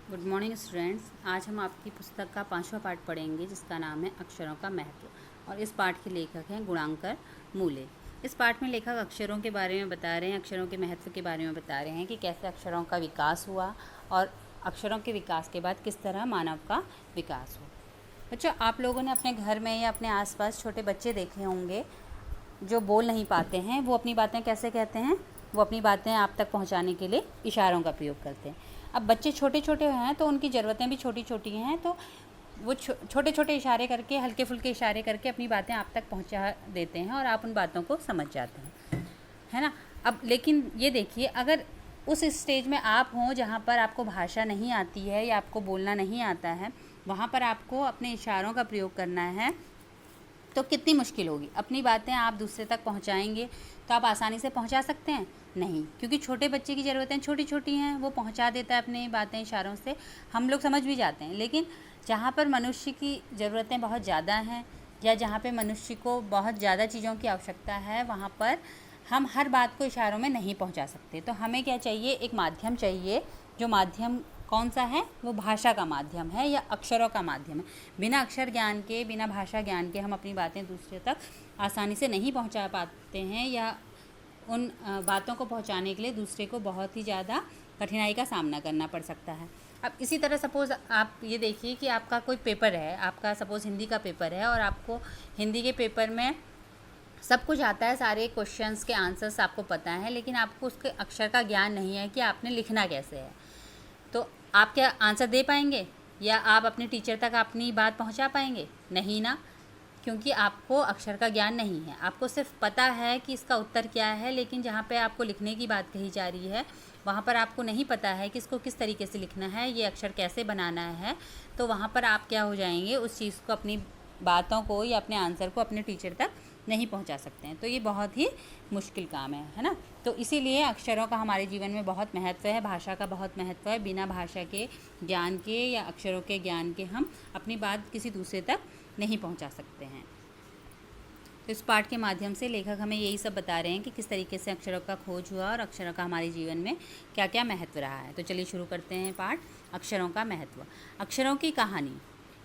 Good morning students. आज हम आपकी पुस्तक का 5वां पाठ पढ़ेंगे जिसका नाम है अक्षरों का महत्व। और इस पाठ के लेखक हैं गुणांकर मूले। इस पाठ में लेखक अक्षरों के बारे में बता रहे हैं, अक्षरों के महत्व के बारे में बता रहे हैं कि कैसे अक्षरों का विकास हुआ और अक्षरों के विकास के बाद किस तरह मानव का विकास हुआ। बच्चों, आप लोगों ने अपने घर में या अपने आसपास छोटे बच्चे देखे होंगे जो बोल नहीं पाते हैं। वो अपनी बातें कैसे कहते हैं? वो अपनी बातें आप तक पहुंचाने के लिए इशारों का प्रयोग करते हैं। अब बच्चे छोटे छोटे हैं तो उनकी ज़रूरतें भी छोटी छोटी हैं, तो वो छोटे छोटे इशारे करके, हल्के फुल्के इशारे करके अपनी बातें आप तक पहुंचा देते हैं और आप उन बातों को समझ जाते हैं, है ना। अब लेकिन ये देखिए, अगर उस स्टेज में आप हों जहाँ पर आपको भाषा नहीं आती है या आपको बोलना नहीं आता है, वहाँ पर आपको अपने इशारों का प्रयोग करना है, तो कितनी मुश्किल होगी। अपनी बातें आप दूसरे तक पहुंचाएंगे तो आप आसानी से पहुंचा सकते हैं? नहीं, क्योंकि छोटे बच्चे की ज़रूरतें छोटी छोटी हैं, वो पहुंचा देता है अपनी बातें इशारों से, हम लोग समझ भी जाते हैं। लेकिन जहाँ पर मनुष्य की ज़रूरतें बहुत ज़्यादा हैं या जहाँ पे मनुष्य को बहुत ज़्यादा चीज़ों की आवश्यकता है, वहाँ पर हम हर बात को इशारों में नहीं पहुँचा सकते। तो हमें क्या चाहिए? एक माध्यम चाहिए। जो माध्यम कौन सा है? वो भाषा का माध्यम है या अक्षरों का माध्यम है। बिना अक्षर ज्ञान के, बिना भाषा ज्ञान के हम अपनी बातें दूसरे तक आसानी से नहीं पहुंचा पाते हैं, या उन बातों को पहुंचाने के लिए दूसरे को बहुत ही ज़्यादा कठिनाई का सामना करना पड़ सकता है। अब इसी तरह सपोज़ आप ये देखिए कि आपका कोई पेपर है, आपका सपोज़ हिंदी का पेपर है और आपको हिंदी के पेपर में सब कुछ आता है, सारे क्वेश्चंस के आंसर्स आपको पता है, लेकिन आपको उसके अक्षर का ज्ञान नहीं है कि आपने लिखना कैसे है। तो आप क्या आंसर दे पाएंगे या आप अपने टीचर तक अपनी बात पहुंचा पाएंगे? नहीं ना, क्योंकि आपको अक्षर का ज्ञान नहीं है। आपको सिर्फ पता है कि इसका उत्तर क्या है, लेकिन जहाँ पे आपको लिखने की बात कही जा रही है वहाँ पर आपको नहीं पता है कि इसको किस तरीके से लिखना है, ये अक्षर कैसे बनाना है। तो वहाँ पर आप क्या हो जाएंगे, उस चीज़ को, अपनी बातों को या अपने आंसर को अपने टीचर तक नहीं पहुंचा सकते हैं। तो ये बहुत ही मुश्किल काम है ना। तो इसीलिए अक्षरों का हमारे जीवन में बहुत महत्व है, भाषा का बहुत महत्व है। बिना भाषा के ज्ञान के या अक्षरों के ज्ञान के हम अपनी बात किसी दूसरे तक नहीं पहुंचा सकते हैं। तो इस पाठ के माध्यम से लेखक हमें यही सब बता रहे हैं कि किस तरीके से अक्षरों का खोज हुआ और अक्षरों का हमारे जीवन में क्या क्या महत्व रहा है। तो चलिए शुरू करते हैं पाठ, अक्षरों का महत्व। अक्षरों की कहानी।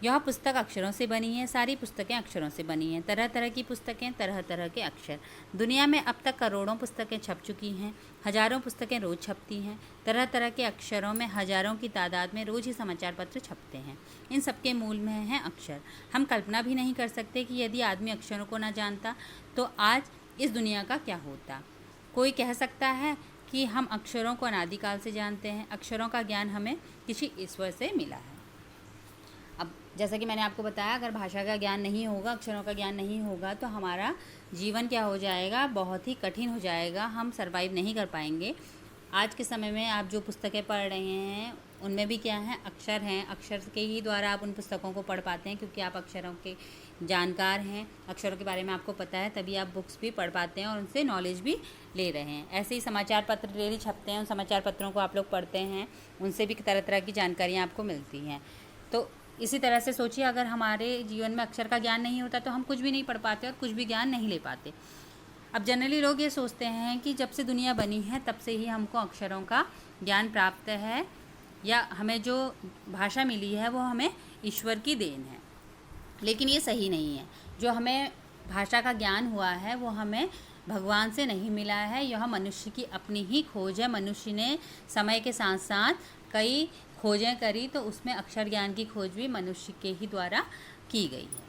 यह पुस्तक अक्षरों से बनी है। सारी पुस्तकें अक्षरों से बनी हैं। तरह तरह की पुस्तकें, तरह तरह के अक्षर। दुनिया में अब तक करोड़ों पुस्तकें छप चुकी हैं। हजारों पुस्तकें रोज़ छपती हैं। तरह तरह के अक्षरों में हजारों की तादाद में रोज़ ही समाचार पत्र छपते हैं। इन सबके मूल में हैं अक्षर। हम कल्पना भी नहीं कर सकते कि यदि आदमी अक्षरों को न जानता तो आज इस दुनिया का क्या होता। कोई कह सकता है कि हम अक्षरों को अनादिकाल से जानते हैं। अक्षरों का ज्ञान हमें किसी ईश्वर से मिला है। अब जैसा कि मैंने आपको बताया, अगर भाषा का ज्ञान नहीं होगा, अक्षरों का ज्ञान नहीं होगा, तो हमारा जीवन क्या हो जाएगा? बहुत ही कठिन हो जाएगा। हम सर्वाइव नहीं कर पाएंगे। आज के समय में आप जो पुस्तकें पढ़ रहे हैं उनमें भी क्या है? अक्षर हैं। अक्षर के ही द्वारा आप उन पुस्तकों को पढ़ पाते हैं, क्योंकि आप अक्षरों के जानकार हैं, अक्षरों के बारे में आपको पता है, तभी आप बुक्स भी पढ़ पाते हैं और उनसे नॉलेज भी ले रहे हैं। ऐसे ही समाचार पत्र डेली छपते हैं, उन समाचार पत्रों को आप लोग पढ़ते हैं, उनसे भी तरह तरह की जानकारियाँ आपको मिलती हैं। तो इसी तरह से सोचिए, अगर हमारे जीवन में अक्षर का ज्ञान नहीं होता तो हम कुछ भी नहीं पढ़ पाते और कुछ भी ज्ञान नहीं ले पाते। अब जनरली लोग ये सोचते हैं कि जब से दुनिया बनी है तब से ही हमको अक्षरों का ज्ञान प्राप्त है, या हमें जो भाषा मिली है वो हमें ईश्वर की देन है। लेकिन ये सही नहीं है। जो हमें भाषा का ज्ञान हुआ है वो हमें भगवान से नहीं मिला है, यह मनुष्य की अपनी ही खोज है। मनुष्य ने समय के साथ साथ कई खोजें करी, तो उसमें अक्षर ज्ञान की खोज भी मनुष्य के ही द्वारा की गई है।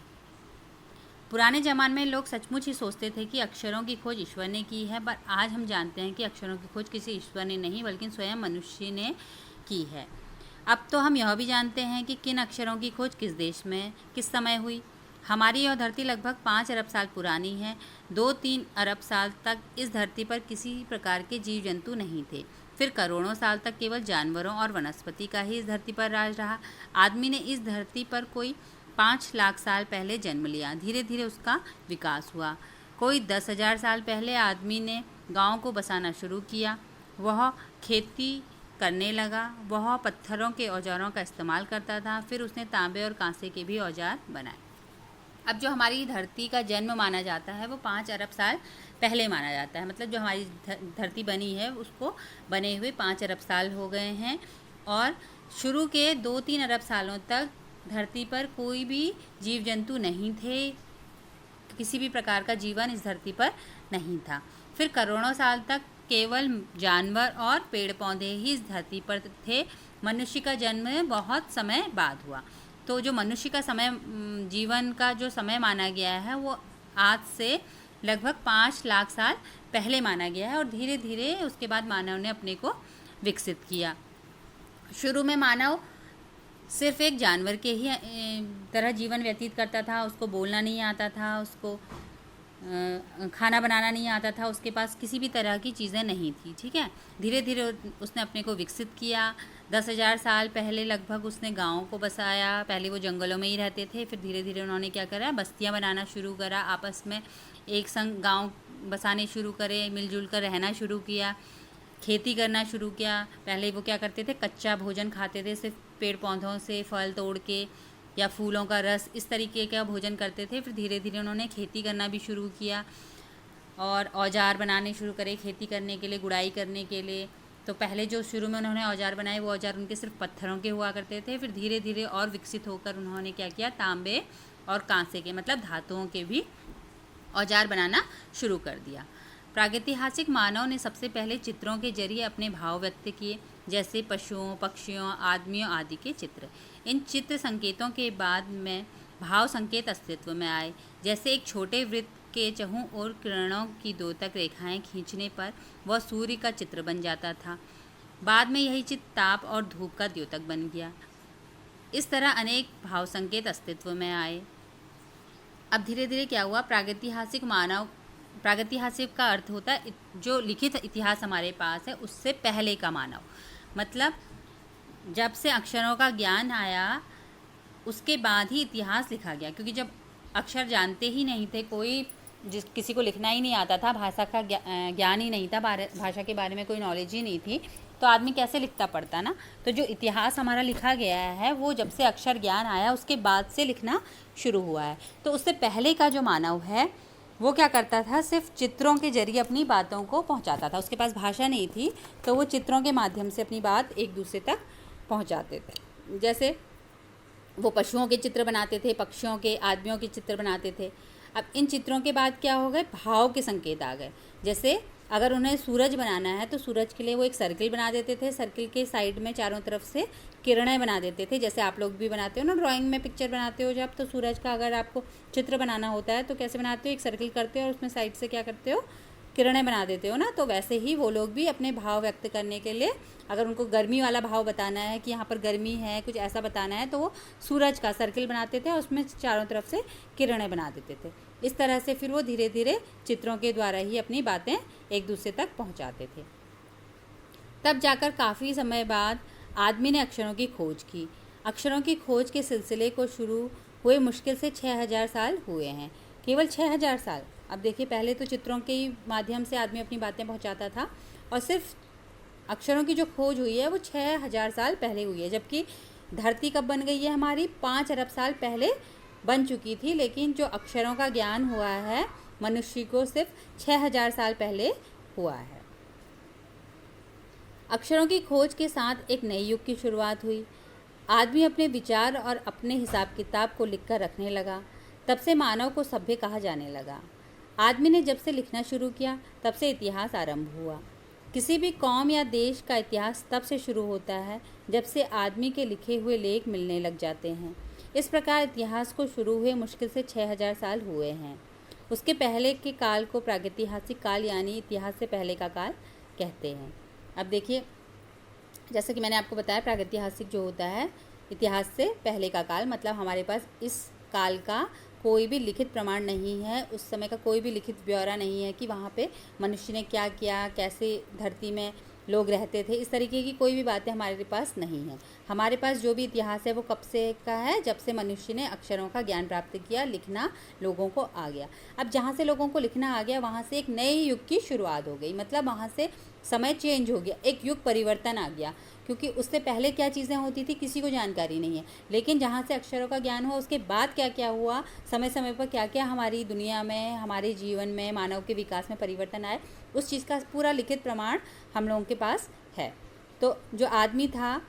पुराने ज़माने में लोग सचमुच ही सोचते थे कि अक्षरों की खोज ईश्वर ने की है, पर आज हम जानते हैं कि अक्षरों की खोज किसी ईश्वर ने नहीं बल्कि स्वयं मनुष्य ने की है। अब तो हम यह भी जानते हैं कि किन अक्षरों की खोज किस देश में किस समय हुई। हमारी यह धरती लगभग 5 अरब साल पुरानी है। 2-3 अरब साल तक इस धरती पर किसी प्रकार के जीव जंतु नहीं थे। फिर करोड़ों साल तक केवल जानवरों और वनस्पति का ही इस धरती पर राज रहा। आदमी ने इस धरती पर कोई 5 लाख साल पहले जन्म लिया। धीरे धीरे उसका विकास हुआ। कोई 10,000 साल पहले आदमी ने गाँव को बसाना शुरू किया। वह खेती करने लगा। वह पत्थरों के औजारों का इस्तेमाल करता था। फिर उसने तांबे और कांसे के भी औजार बनाए। अब जो हमारी धरती का जन्म माना जाता है वो 5 अरब साल पहले माना जाता है। मतलब जो हमारी धरती बनी है उसको बने हुए 5 अरब साल हो गए हैं। और शुरू के 2-3 अरब सालों तक धरती पर कोई भी जीव जंतु नहीं थे, किसी भी प्रकार का जीवन इस धरती पर नहीं था। फिर करोड़ों साल तक केवल जानवर और पेड़ पौधे ही इस धरती पर थे। मनुष्य का जन्म बहुत समय बाद हुआ। तो जो मनुष्य का समय, जीवन का जो समय माना गया है, वो आज से लगभग 5 लाख साल पहले माना गया है और धीरे धीरे उसके बाद मानव ने अपने को विकसित किया। शुरू में मानव सिर्फ एक जानवर के ही तरह जीवन व्यतीत करता था। उसको बोलना नहीं आता था, उसको खाना बनाना नहीं आता था, उसके पास किसी भी तरह की चीज़ें नहीं थी। ठीक है, धीरे धीरे उसने अपने को विकसित किया। 10,000 साल पहले लगभग उसने गाँव को बसाया। पहले वो जंगलों में ही रहते थे, फिर धीरे धीरे उन्होंने क्या करा, बस्तियाँ बनाना शुरू करा, आपस में एक संग गाँव बसाने शुरू करे, मिलजुल कर रहना शुरू किया, खेती करना शुरू किया। पहले वो क्या करते थे, कच्चा भोजन खाते थे, सिर्फ पेड़ पौधों से फल तोड़ के या फूलों का रस, इस तरीके का भोजन करते थे। फिर धीरे धीरे उन्होंने खेती करना भी शुरू किया और औजार बनाने शुरू करे खेती करने के लिए, गुड़ाई करने के लिए। तो पहले जो शुरू में उन्होंने औजार बनाए, वो औजार उनके सिर्फ पत्थरों के हुआ करते थे। फिर धीरे धीरे और विकसित होकर उन्होंने क्या किया, तांबे और कांसे के, मतलब धातुओं के भी औजार बनाना शुरू कर दिया। प्रागैतिहासिक मानव ने सबसे पहले चित्रों के जरिए अपने भाव व्यक्त किए, जैसे पशुओं, पक्षियों, आदमियों आदि के चित्र। इन चित्र संकेतों के बाद में भाव संकेत अस्तित्व में आए, जैसे एक छोटे वृत्त के चहुं और किरणों की द्योतक रेखाएं खींचने पर वह सूर्य का चित्र बन जाता था। बाद में यही चित्र ताप और धूप का द्योतक बन गया। इस तरह अनेक भाव संकेत अस्तित्व में आए। अब धीरे धीरे क्या हुआ, प्रागैतिहासिक का अर्थ होता है जो लिखित इतिहास हमारे पास है उससे पहले का मानव। मतलब जब से अक्षरों का ज्ञान आया उसके बाद ही इतिहास लिखा गया, क्योंकि जब अक्षर जानते ही नहीं थे, कोई किसी को लिखना ही नहीं आता था, भाषा का ज्ञान ही नहीं था, भाषा के बारे में कोई नॉलेज ही नहीं थी, तो आदमी कैसे लिखता पढ़ता ना। तो जो इतिहास हमारा लिखा गया है वो जब से अक्षर ज्ञान आया उसके बाद से लिखना शुरू हुआ है। तो उससे पहले का जो मानव है वो क्या करता था, सिर्फ चित्रों के जरिए अपनी बातों को पहुंचाता था। उसके पास भाषा नहीं थी, तो वो चित्रों के माध्यम से अपनी बात एक दूसरे तक पहुंचाते थे। जैसे वो पशुओं के चित्र बनाते थे, पक्षियों के, आदमियों के चित्र बनाते थे। अब इन चित्रों के बाद क्या हो गए, भाव के संकेत आ गए। जैसे अगर उन्हें सूरज बनाना है तो सूरज के लिए वो एक सर्किल बना देते थे, सर्किल के साइड में चारों तरफ से किरणें बना देते थे। जैसे आप लोग भी बनाते हो ना, ड्राइंग में पिक्चर बनाते हो जब, तो सूरज का अगर आपको चित्र बनाना होता है तो कैसे बनाते हो, एक सर्किल करते हो और उसमें साइड से क्या करते हो, किरणें बना देते हो ना। तो वैसे ही वो लोग भी अपने भाव व्यक्त करने के लिए, अगर उनको गर्मी वाला भाव बताना है कि यहाँ पर गर्मी है, कुछ ऐसा बताना है, तो वो सूरज का सर्किल बनाते थे और उसमें चारों तरफ से किरणें बना देते थे। इस तरह से फिर वो धीरे धीरे चित्रों के द्वारा ही अपनी बातें एक दूसरे तक पहुँचाते थे। तब जाकर काफ़ी समय बाद आदमी ने अक्षरों की खोज की। अक्षरों की खोज के सिलसिले को शुरू हुए मुश्किल से 6,000 साल हुए हैं, केवल 6,000 साल। अब देखिए, पहले तो चित्रों के माध्यम से आदमी अपनी बातें पहुंचाता था और सिर्फ अक्षरों की जो खोज हुई है वो 6,000 साल पहले हुई है, जबकि धरती कब बन गई है हमारी, 5 अरब साल पहले बन चुकी थी। लेकिन जो अक्षरों का ज्ञान हुआ है मनुष्य को सिर्फ 6,000 साल पहले हुआ है। अक्षरों की खोज के साथ एक नए युग की शुरुआत हुई। आदमी अपने विचार और अपने हिसाब किताब को लिखकर रखने लगा। तब से मानव को सभ्य कहा जाने लगा। आदमी ने जब से लिखना शुरू किया तब से इतिहास आरंभ हुआ। किसी भी कौम या देश का इतिहास तब से शुरू होता है जब से आदमी के लिखे हुए लेख मिलने लग जाते हैं। इस प्रकार इतिहास को शुरू हुए मुश्किल से 6,000 साल हुए हैं। उसके पहले के काल को प्रागैतिहासिक काल यानी इतिहास से पहले का काल कहते हैं। अब देखिए, जैसे कि मैंने आपको बताया, प्रागैतिहासिक जो होता है इतिहास से पहले का काल, मतलब हमारे पास इस काल का कोई भी लिखित प्रमाण नहीं है, उस समय का कोई भी लिखित ब्यौरा नहीं है कि वहाँ पे मनुष्य ने क्या किया, कैसे धरती में लोग रहते थे, इस तरीके की कोई भी बातें हमारे पास नहीं है। हमारे पास जो भी इतिहास है वो कब से का है, जब से मनुष्य ने अक्षरों का ज्ञान प्राप्त किया, लिखना लोगों को आ गया। अब जहाँ से लोगों को लिखना आ गया वहाँ से एक नए युग की शुरुआत हो गई, मतलब वहाँ से समय चेंज हो गया, एक युग परिवर्तन आ गया। क्योंकि उससे पहले क्या चीज़ें होती थी किसी को जानकारी नहीं है, लेकिन जहाँ से अक्षरों का ज्ञान हुआ उसके बाद क्या क्या हुआ, समय समय पर क्या क्या हमारी दुनिया में, हमारे जीवन में, मानव के विकास में परिवर्तन आए, उस चीज़ का पूरा लिखित प्रमाण हम लोगों के पास है। तो जो आदमी था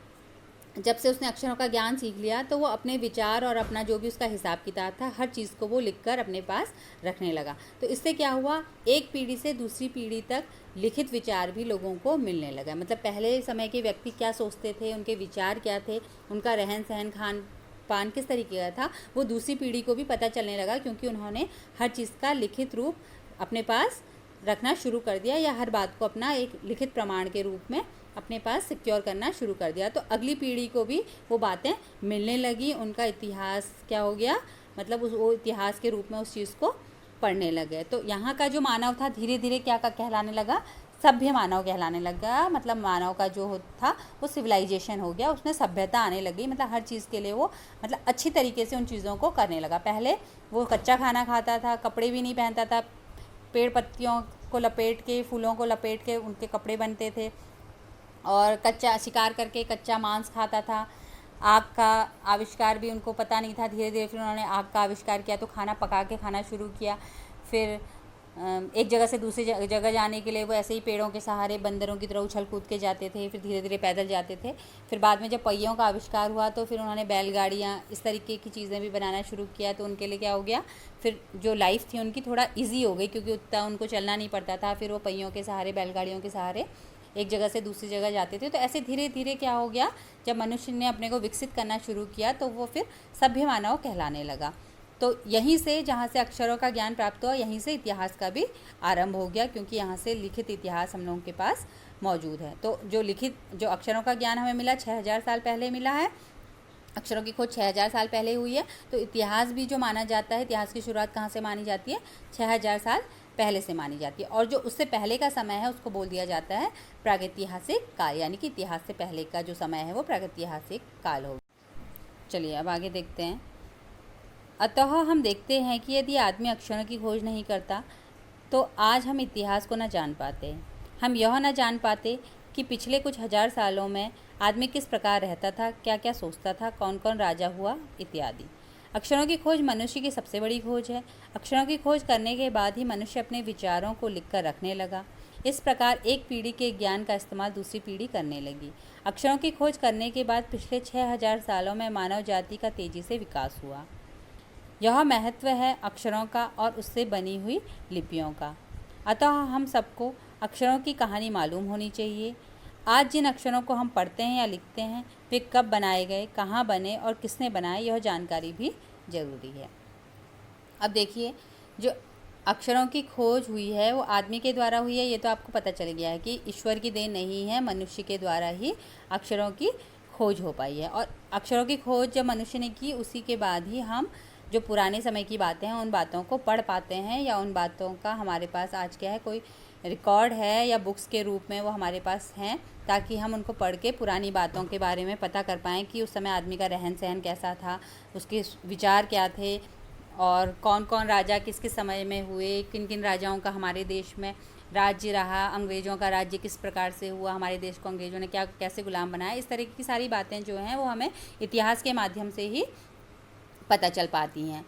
जब से उसने अक्षरों का ज्ञान सीख लिया तो वो अपने विचार और अपना जो भी उसका हिसाब किताब था हर चीज़ को वो लिखकर अपने पास रखने लगा। तो इससे क्या हुआ, एक पीढ़ी से दूसरी पीढ़ी तक लिखित विचार भी लोगों को मिलने लगा। मतलब पहले समय के व्यक्ति क्या सोचते थे, उनके विचार क्या थे, उनका रहन सहन खान पान किस तरीके का था, वो दूसरी पीढ़ी को भी पता चलने लगा, क्योंकि उन्होंने हर चीज़ का लिखित रूप अपने पास रखना शुरू कर दिया, या हर बात को अपना एक लिखित प्रमाण के रूप में अपने पास सिक्योर करना शुरू कर दिया। तो अगली पीढ़ी को भी वो बातें मिलने लगी, उनका इतिहास क्या हो गया, मतलब वो इतिहास के रूप में उस चीज़ को पढ़ने लगे। तो यहाँ का जो मानव था धीरे धीरे क्या कहलाने लगा, सभ्य मानव कहलाने लगा। मतलब मानव का जो था वो सिविलाइजेशन हो गया, उसमें सभ्यता आने लगी। मतलब हर चीज़ के लिए वो मतलब अच्छी तरीके से उन चीज़ों को करने लगा। पहले वो कच्चा खाना खाता था, कपड़े भी नहीं पहनता था, पेड़ पत्तियों को लपेट के, फूलों को लपेट के उनके कपड़े बनते थे, और कच्चा शिकार करके कच्चा मांस खाता था। आग का आविष्कार भी उनको पता नहीं था। धीरे धीरे फिर उन्होंने आग का आविष्कार किया, तो खाना पका के खाना शुरू किया। फिर एक जगह से दूसरी जगह जाने के लिए वो ऐसे ही पेड़ों के सहारे बंदरों की तरह उछल कूद के जाते थे। फिर धीरे धीरे पैदल जाते थे। फिर बाद में जब पहियों का आविष्कार हुआ तो फिर उन्होंने बैलगाड़ियाँ इस तरीके की चीज़ें भी बनाना शुरू किया। तो उनके लिए क्या हो गया, फिर जो लाइफ थी उनकी थोड़ा ईजी हो गई, क्योंकि उतना उनको चलना नहीं पड़ता था। फिर वो पहियों के सहारे, बैलगाड़ियों के सहारे एक जगह से दूसरी जगह जाते थे। तो ऐसे धीरे धीरे क्या हो गया, जब मनुष्य ने अपने को विकसित करना शुरू किया तो वो फिर सभ्य मानव कहलाने लगा। तो यहीं से, जहाँ से अक्षरों का ज्ञान प्राप्त हुआ, यहीं से इतिहास का भी आरंभ हो गया, क्योंकि यहाँ से लिखित इतिहास हम लोगों के पास मौजूद है। तो जो अक्षरों का ज्ञान हमें मिला 6000 साल पहले मिला है। अक्षरों की खोज 6000 साल पहले हुई है। तो इतिहास भी जो माना जाता है, इतिहास की शुरुआत कहाँ से मानी जाती है, 6000 साल पहले से मानी जाती है। और जो उससे पहले का समय है उसको बोल दिया जाता है प्रागैतिहासिक काल, यानी कि इतिहास से पहले का जो समय है वो प्रागैतिहासिक काल हो। चलिए अब आगे देखते हैं। अतः हम देखते हैं कि यदि आदमी अक्षरों की खोज नहीं करता तो आज हम इतिहास को न जान पाते। हम यह न जान पाते कि पिछले कुछ हजार सालों में आदमी किस प्रकार रहता था, क्या क्या सोचता था, कौन कौन राजा हुआ इत्यादि। अक्षरों की खोज मनुष्य की सबसे बड़ी खोज है। अक्षरों की खोज करने के बाद ही मनुष्य अपने विचारों को लिखकर रखने लगा। इस प्रकार एक पीढ़ी के ज्ञान का इस्तेमाल दूसरी पीढ़ी करने लगी। अक्षरों की खोज करने के बाद पिछले 6000 सालों में मानव जाति का तेजी से विकास हुआ। यह महत्व है अक्षरों का और उससे बनी हुई लिपियों का। अतः हम सबको अक्षरों की कहानी मालूम होनी चाहिए। आज जिन अक्षरों को हम पढ़ते हैं या लिखते हैं वे कब बनाए गए, कहाँ बने और किसने बनाए, यह जानकारी भी ज़रूरी है। अब देखिए, जो अक्षरों की खोज हुई है वो आदमी के द्वारा हुई है, ये तो आपको पता चल गया है कि ईश्वर की देन नहीं है, मनुष्य के द्वारा ही अक्षरों की खोज हो पाई है। और अक्षरों की खोज जब मनुष्य ने की, उसी के बाद ही हम जो पुराने समय की बातें हैं उन बातों को पढ़ पाते हैं, या उन बातों का हमारे पास आज क्या है, कोई रिकॉर्ड है या बुक्स के रूप में वो हमारे पास हैं, ताकि हम उनको पढ़ के पुरानी बातों के बारे में पता कर पाएँ कि उस समय आदमी का रहन सहन कैसा था, उसके विचार क्या थे, और कौन कौन राजा किस किस समय में हुए, किन किन राजाओं का हमारे देश में राज्य रहा, अंग्रेज़ों का राज्य किस प्रकार से हुआ, हमारे देश को अंग्रेज़ों ने कैसे गुलाम बनाया। इस तरह की सारी बातें जो हैं वो हमें इतिहास के माध्यम से ही पता चल पाती हैं।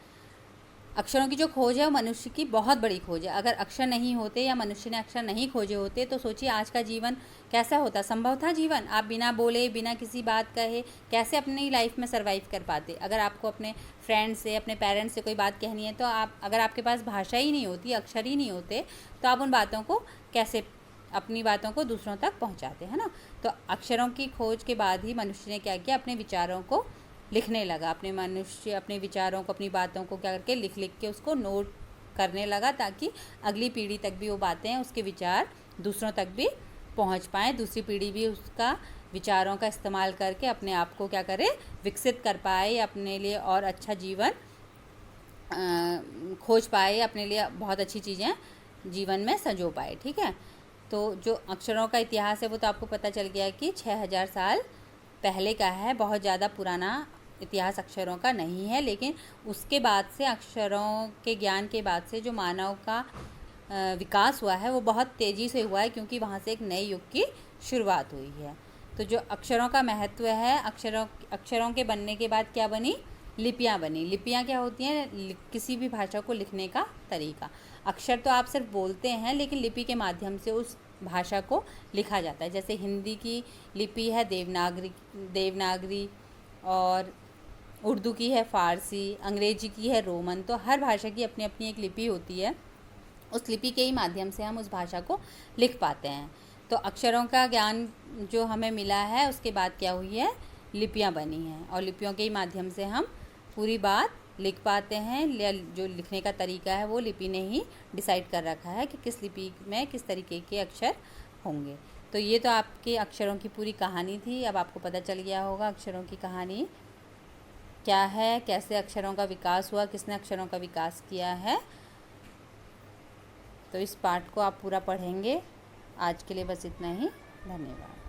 अक्षरों की जो खोज है वो मनुष्य की बहुत बड़ी खोज है। अगर अक्षर नहीं होते या मनुष्य ने अक्षर नहीं खोजे होते तो सोचिए आज का जीवन कैसा होता। संभव था जीवन? आप बिना बोले, बिना किसी बात कहे कैसे अपनी लाइफ में सर्वाइव कर पाते? अगर आपको अपने फ्रेंड से, अपने पेरेंट्स से कोई बात कहनी है तो अगर आपके पास भाषा ही नहीं होती, अक्षर ही नहीं होते, तो आप उन बातों को कैसे, अपनी बातों को दूसरों तक पहुँचाते, है ना। तो अक्षरों की खोज के बाद ही मनुष्य ने क्या किया, अपने विचारों को लिखने लगा। अपने विचारों को, अपनी बातों को क्या करके लिख के उसको नोट करने लगा, ताकि अगली पीढ़ी तक भी वो बातें, उसके विचार दूसरों तक भी पहुंच पाएँ, दूसरी पीढ़ी भी उसका विचारों का इस्तेमाल करके अपने आप को क्या करे, विकसित कर पाए, अपने लिए और अच्छा जीवन खोज पाए, अपने लिए बहुत अच्छी चीज़ें जीवन में संजो पाए। ठीक है, तो जो अक्षरों का इतिहास है वो तो आपको पता चल गया कि 6000 साल पहले का है, बहुत ज़्यादा पुराना इतिहास अक्षरों का नहीं है। लेकिन उसके बाद से, अक्षरों के ज्ञान के बाद से जो मानव का विकास हुआ है वो बहुत तेज़ी से हुआ है, क्योंकि वहाँ से एक नए युग की शुरुआत हुई है। तो जो अक्षरों का महत्व है, अक्षरों के बनने के बाद क्या बनी, लिपियाँ बनी। लिपियाँ क्या होती हैं, किसी भी भाषा को लिखने का तरीका। अक्षर तो आप सिर्फ बोलते हैं, लेकिन लिपि के माध्यम से उस भाषा को लिखा जाता है। जैसे हिंदी की लिपि है देवनागरी और उर्दू की है फ़ारसी, अंग्रेजी की है रोमन। तो हर भाषा की अपनी अपनी एक लिपि होती है, उस लिपि के ही माध्यम से हम उस भाषा को लिख पाते हैं। तो अक्षरों का ज्ञान जो हमें मिला है, उसके बाद क्या हुई है, लिपियाँ बनी हैं और लिपियों के ही माध्यम से हम पूरी बात लिख पाते हैं। जो लिखने का तरीका है वो लिपि ने ही डिसाइड कर रखा है कि किस लिपि में किस तरीके के अक्षर होंगे। तो ये तो आपके अक्षरों की पूरी कहानी थी। अब आपको पता चल गया होगा अक्षरों की कहानी क्या है, कैसे अक्षरों का विकास हुआ, किसने अक्षरों का विकास किया है। तो इस पाठ को आप पूरा पढ़ेंगे। आज के लिए बस इतना ही। धन्यवाद।